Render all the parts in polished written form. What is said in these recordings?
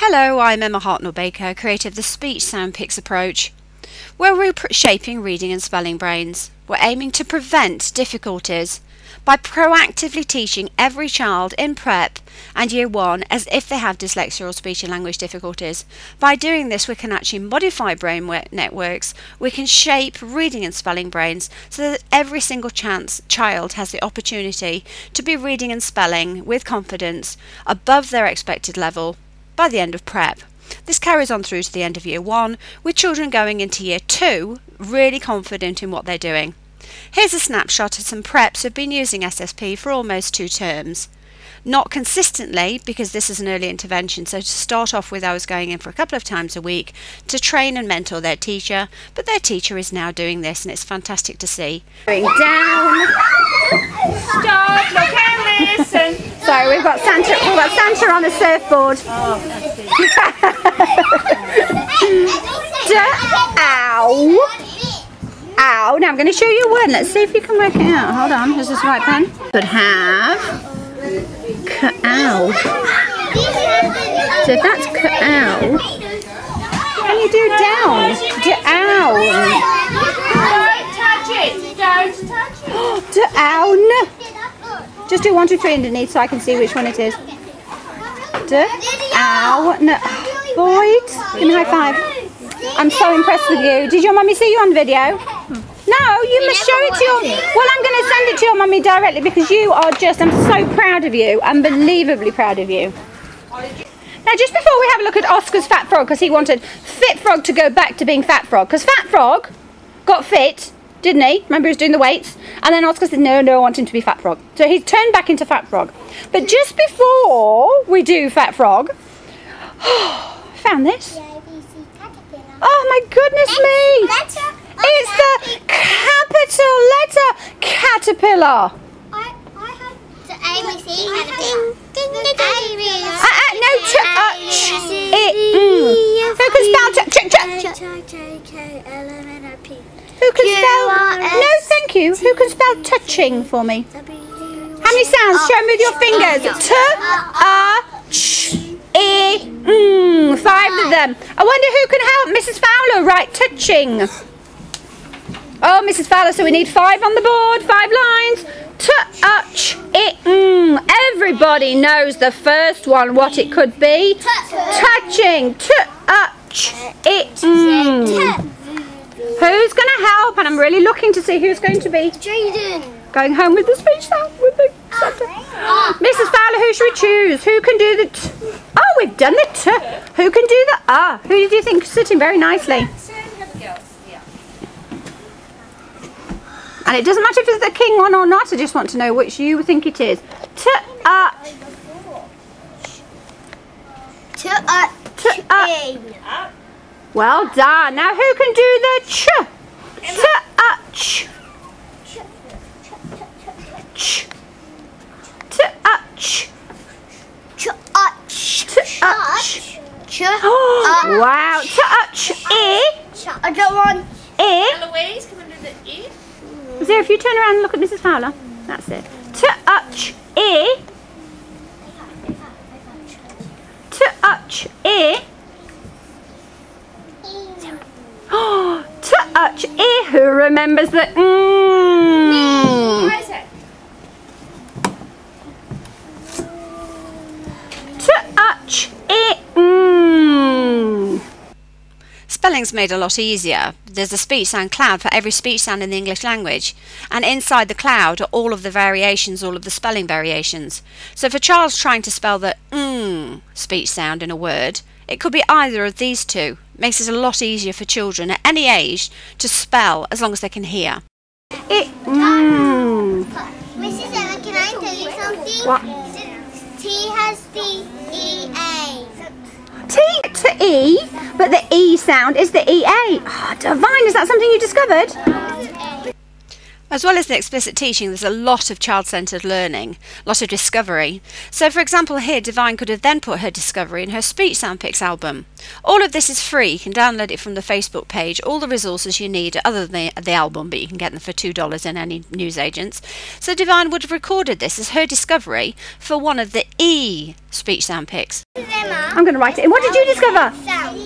Hello, I'm Emma Hartnell-Baker, creator of the Speech Sound Pics approach. We're reshaping reading and spelling brains. We're aiming to prevent difficulties by proactively teaching every child in prep and year 1 as if they have dyslexia or speech and language difficulties. By doing this, we can actually modify brain networks. We can shape reading and spelling brains so that every single child has the opportunity to be reading and spelling with confidence above their expected level by the end of prep. This carries on through to the end of year 1, with children going into year 2 really confident in what they're doing. Here's a snapshot of some preps who've been using SSP for almost 2 terms. Not consistently, because this is an early intervention, so to start off with I was going in for a couple of times a week to train and mentor their teacher, but their teacher is now doing this and it's fantastic to see. Going down. Stop, look and listen. Sorry, we've got Santa on a surfboard. Oh, ow. Ow. Now I'm going to show you a word. Let's see if you can work it out. Hold on, is this the right pen? But have. Ow. So if that's ow, can you do down? Ow. Don't touch it. Don't touch it. Down. Just do 1, 2, 3 underneath so I can see which one it is. Ow. No. Boyd, give me a high five. I'm so impressed with you. Did your mummy see you on video? No, you must show it to your... Well, I'm going to send it to your mummy directly because you are just... I'm so proud of you. Unbelievably proud of you. Now, just before we have a look at Oscar's Fat Frog, because he wanted Fit Frog to go back to being Fat Frog. Because Fat Frog got fit, didn't he? Remember he was doing the weights? And then Oscar said, no, I want him to be Fat Frog. So he's turned back into Fat Frog. But just before we do Fat Frog... found this. Oh, my goodness me. It's the capital letter caterpillar. I had the ABC. No, who can spell Who can spell? No, thank you. Who can spell touching for me? How many sounds? Show me with your fingers. T-A-C-H-E. 5 of them. I wonder who can help Mrs. Fowler write touching. Oh, Mrs. Fowler, so we need 5 on the board, 5 lines. Touch it. Everybody knows the first one, what it could be. Touching. Touch it. Who's going to help? And I'm really looking to see who's going to be going home with the speech sound with the Santa. Mrs. Fowler, who should we choose? Who can do the oh, we've done the t. Who can do the Who do you think is sitting very nicely? And it doesn't matter if it's the king one or not, I just want to know which you think it is. Well done. Now who can do the ch? Touch. Wow. Touch. I don't want. Eloise, come and do the E. So if you turn around and look at Mrs. Fowler, that's it. Touch. Touch. Touch. Who remembers the Where is it? Touch. Spelling's made a lot easier. There's a speech sound cloud for every speech sound in the English language, and inside the cloud are all of the variations, all of the spelling variations. So if a child's trying to spell the speech sound in a word, it could be either of these two. It makes it a lot easier for children at any age to spell as long as they can hear. Mrs. Emma, can I tell you something? What? T has the E-A. T to E, but the E sound is the E-A. Oh, divine, is that something you discovered? As well as the explicit teaching, there's a lot of child-centred learning, a lot of discovery. So for example here, Divine could have then put her discovery in her Speech Sound Pics album. All of this is free, you can download it from the Facebook page, all the resources you need other than the album, but you can get them for $2 in any newsagents. So Divine would have recorded this as her discovery for one of the Speech Sound Pics. I'm going to write it in. What did you discover? Sound.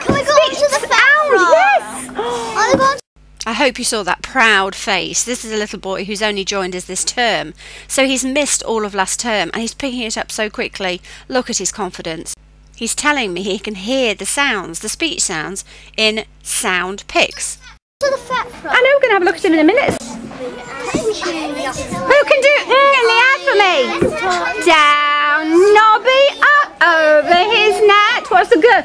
Can we go on to the sound? Yes! I hope you saw that proud face. This is a little boy who's only joined us this term. So he's missed all of last term and he's picking it up so quickly. Look at his confidence. He's telling me he can hear the sounds, the speech sounds, in Sound Pics. To the fat front. I know, we're going to have a look at him in a minute. Who can do in the air for me? Down, knobby, up, over his net. What's the good?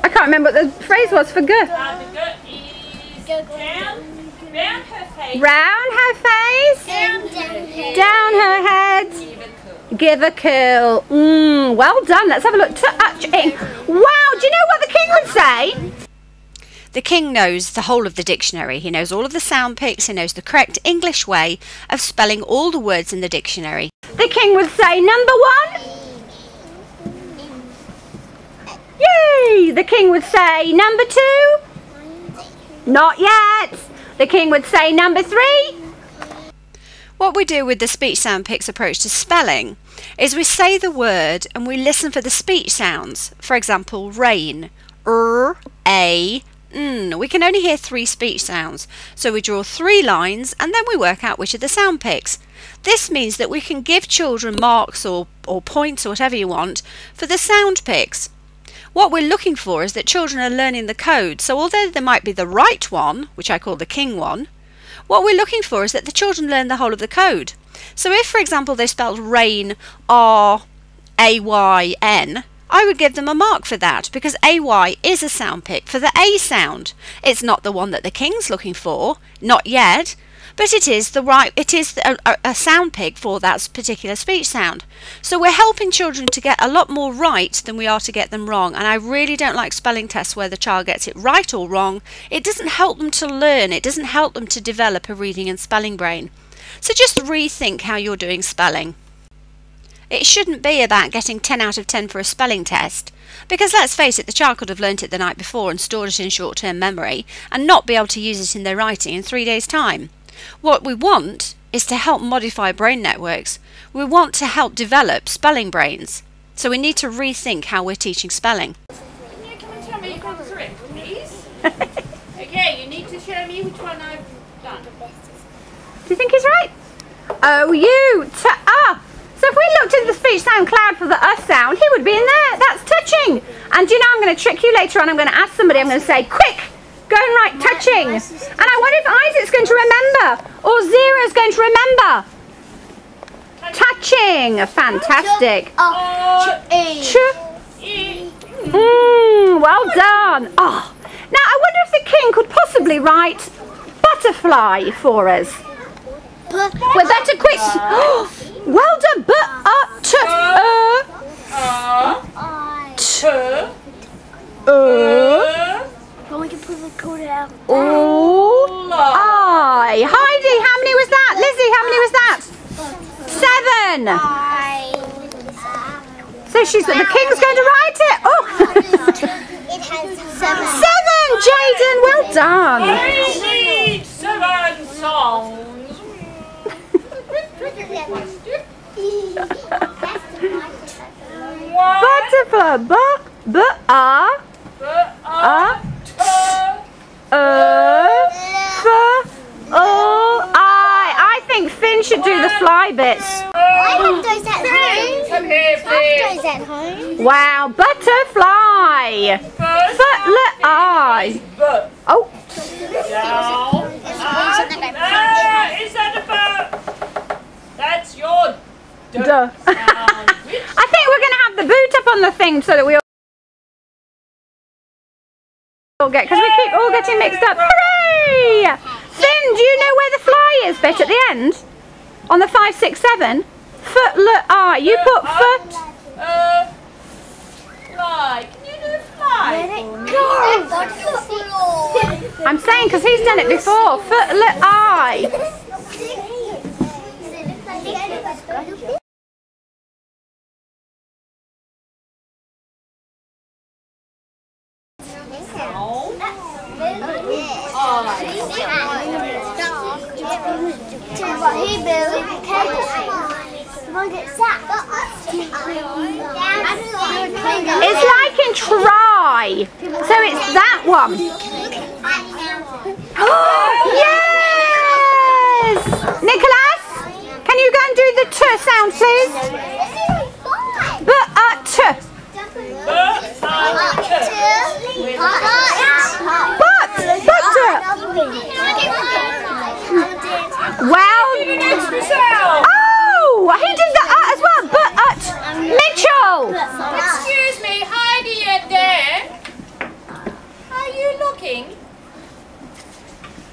I can't remember what the phrase was for good. The good is round her face. Round her face. Down her head. Give a curl. Well done. Let's have a look. Touching. Wow, do you know what the king would say? The king knows the whole of the dictionary. He knows all of the sound pics. He knows the correct English way of spelling all the words in the dictionary. The king would say number 1. Yay! The king would say number 2. Not yet. The king would say number 3. What we do with the Speech Sound Pics approach to spelling is we say the word and we listen for the speech sounds. For example, rain, a, we can only hear 3 speech sounds. So we draw 3 lines and then we work out which are the sound pics. This means that we can give children marks or points or whatever you want for the sound pics. What we're looking for is that children are learning the code. So although there might be the right one, which I call the king one, what we're looking for is that the children learn the whole of the code. So if, for example, they spelled rain, R-A-Y-N, I would give them a mark for that because AY is a sound pic for the A sound. It's not the one that the king's looking for, not yet, but it is a sound pic for that particular speech sound. So we're helping children to get a lot more right than we are to get them wrong, and I really don't like spelling tests where the child gets it right or wrong. It doesn't help them to learn, it doesn't help them to develop a reading and spelling brain. So just rethink how you're doing spelling. It shouldn't be about getting 10 out of 10 for a spelling test, because let's face it, the child could have learnt it the night before and stored it in short-term memory and not be able to use it in their writing in 3 days' time. What we want is to help modify brain networks. We want to help develop spelling brains. So we need to rethink how we're teaching spelling. Can you come and tell me if I'm correct, please? Okay, you need to show me which one I've done. Do you think he's right? So if we looked at the speech sound cloud for the sound, he would be in there. That's touching. And you know, I'm going to trick you later on. I'm going to ask somebody, I'm going to say, quick, go and write touching. And I wonder if Isaac's going to remember or Zera's going to remember. Touching. Fantastic. Well done. Oh. Now, I wonder if the king could possibly write butterfly for us. We're better quick. Well done. We can put the code out. I. Heidi, how many was that? Lizzie, how many was that? 7. So she's the king's going to write it. It has 7. 7, Jaden. Well done. I need 7 songs. Butterfly. I think Finn should do the fly bits. I have those at home. Come here, I have those at home. Wow, butterfly. I. Oh. Is that a bird? That's your Duh. I think we're going to have the boot up on the thing so that we all get, because we keep all getting mixed up. Hooray! Finn, do you know where the fly is bit at the end? On the 5, 6, 7? I. You put foot. Fly. Can you do fly? Let it go. I'm saying because he's done it before. Footlet eye. It's like in try. So it's that one. Yes! Nicholas, can you go and do the t sound, please? But well, oh, he did the as well. But Mitchell. Excuse me, Heidi and Dan. Are you looking?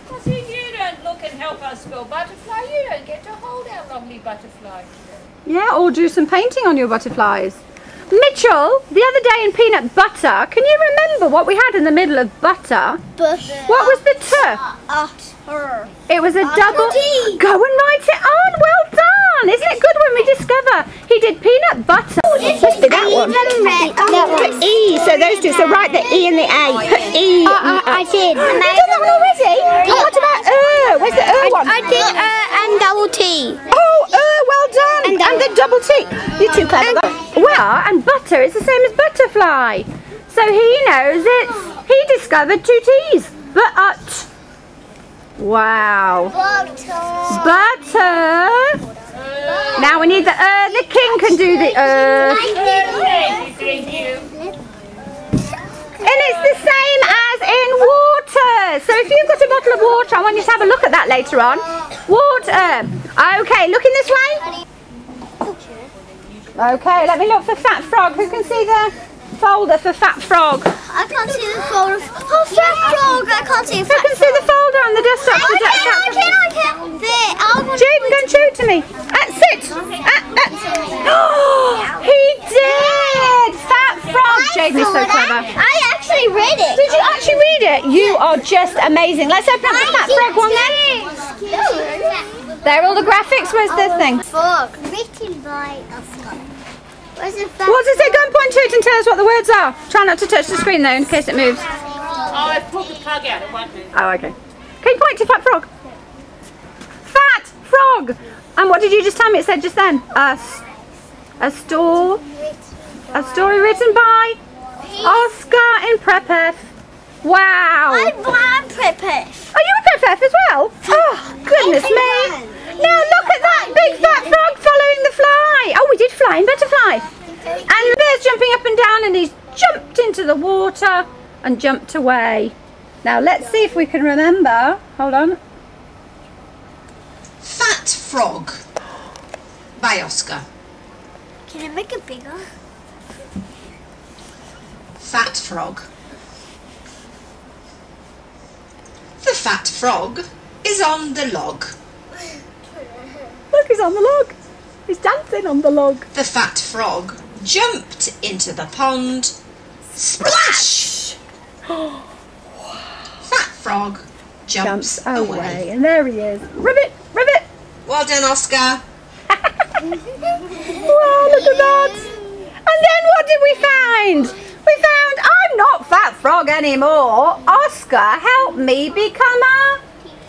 Because if you don't look and help us spell butterfly, you don't get to hold our lovely butterfly. Yeah, or do some painting on your butterflies. Mitchell, the other day in peanut butter, can you remember what we had in the middle of butter? What was the T? It was a double T. Go and write it on. Well done. Isn't it good when we discover he did peanut butter? Must be that one. Put E. So those two. So write the E and the A. Put E. I did. You've done that one already? What about Where's the one? I did and double T. Oh, well done. And the double T. You're too clever. Well, and butter is the same as butterfly. So he knows he discovered two T's. But. Wow. Butter. Now we need the the king can do the Thank you. And it's the same as in water. So if you've got a bottle of water, I want you to have a look at that later on. Water. Okay, looking this way. Okay, let me look for Fat Frog. Who can see the folder for Fat Frog? I can't see the folder. Oh, Fat Frog! I can't see the Who can see the folder on the desktop? I can. Jaden, don't show it to me. Sit. Oh, he did! Fat Frog. Jaden is so clever. I actually read it. Did you actually read it? You are just amazing. Let's open up the Fat Frog one then. There are all the graphics. Where's the thing? Frog. Written by a frog. What does it say? Go and point to it and tell us what the words are. Try not to touch the screen though, in case it moves. Oh, I pulled the plug out. It won't move. Oh, okay. Can you point to Fat Frog? Fat Frog! And what did you just tell me it said just then? A story written by Oscar in Prep F. Wow! I'm Prep F. Are you a Prep F as well? Oh, goodness me! Now look at that big fat frog following the fly. Oh, we did flying butterfly. And the bear's jumping up and down and he's jumped into the water and jumped away. Now let's see if we can remember. Hold on. Fat Frog by Oscar. Can I make it bigger? Fat Frog. The fat frog is on the log. Look, he's on the log. He's dancing on the log. The fat frog jumped into the pond. Splash! Fat frog jumps away. And there he is. Ribbit, ribbit. Well done, Oscar. Wow, look at that. And then what did we find? We found I'm not Fat Frog anymore. Oscar helped me become a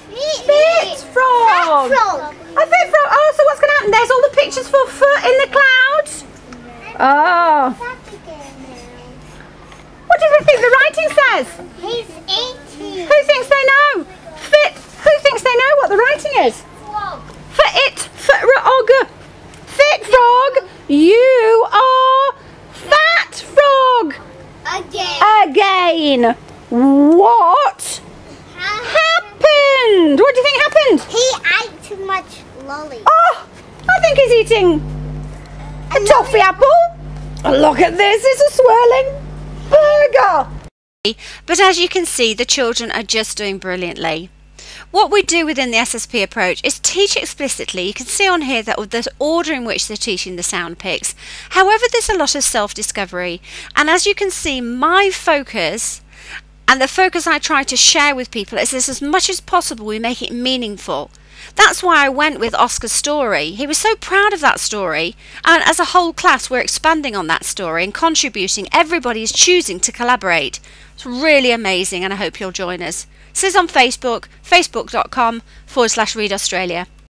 fit frog. A fit frog. Oh, so what's going to happen? There's all the pictures for foot in the clouds. Oh. What do you think the writing says? He's 18. Who thinks they know? Fit. Who thinks they know what the writing is? Fit frog. You are Fat Frog. Again. What happened? What do you think happened? He ate too much lolly. Oh, I think he's eating a toffee apple. Look at this, it's a swirling burger. But as you can see, the children are just doing brilliantly. What we do within the SSP approach is teach explicitly. You can see on here that the order in which they're teaching the sound pics. However, there's a lot of self-discovery. And as you can see, my focus And the focus I try to share with people is this: as much as possible, we make it meaningful. That's why I went with Oscar's story. He was so proud of that story, and as a whole class we're expanding on that story and contributing. Everybody is choosing to collaborate. It's really amazing, and I hope you'll join us. This is on Facebook, facebook.com/Read Australia.